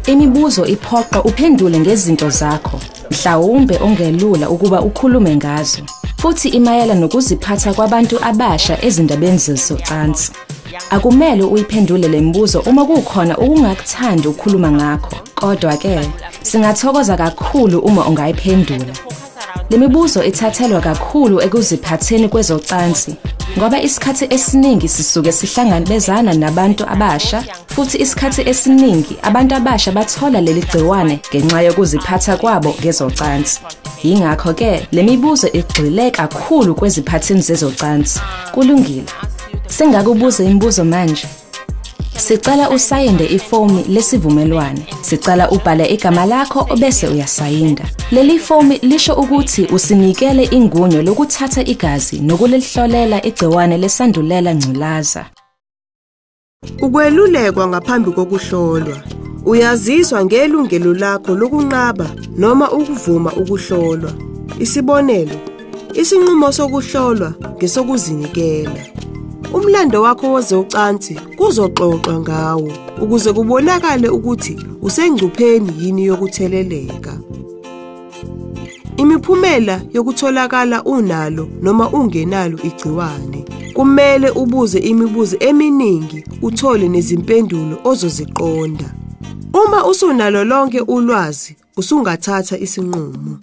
Imibuzo iphoqa uphendule ngezinto zakho, mhlawumbe ongelula ukuba ukhulume ngazo, futhi imayela nokuziphatha kwabantu abasha ezindabeni zezocansi. Akumele uyiphendule le mibuzo uma kukhona ukungakuthandi ukukhuluma ngakho, kodwa-ke singathokoza kakhulu uma ungayiphendula. Le mibuzo ithathelwa kakhulu ekuziphatheni kwezocansi, ngoba isikhathi esiningi sisuke sihlangabezana nabantu abasha, futhi isikhathi esiningi abantu abasha bathola leli gciwane ngenxa yokuziphatha kwabo ngezocansi. Yingakho-ke le mibuzo igxile kakhulu kweziphatheni zezocansi. Kulungile. Singakubuza imibuzo manje. Sicela usayinde ifomu lesivumelwano. Sicela ubhale igama lakho bese uyasayinda. Leli fomu lisho ukuthi usinikele ingunyo lokuthatha igazi nokulihlolela igciwane lesandulela ngculaza. Ukwelulekwa ngaphambi kokuhlolwa. Uyaziswa ngelungelo lakho lokunqaba noma ukuvuma ukuhlolwa. Isibonelo, isinqumo sokuhlolwa ngesokuzinikela. Umlando wakho wezocansi kuzoxoxwa ngawo ukuze kubonakale ukuthi usengcupheni yini yokutheleleka. Imiphumela yokutholakala unalo noma ungenalo igciwane. Kumele ubuze imibuzo eminingi uthole nezimpendulo ozoziqonda. Uma usunalo lonke ulwazi, usungathatha isinqumo.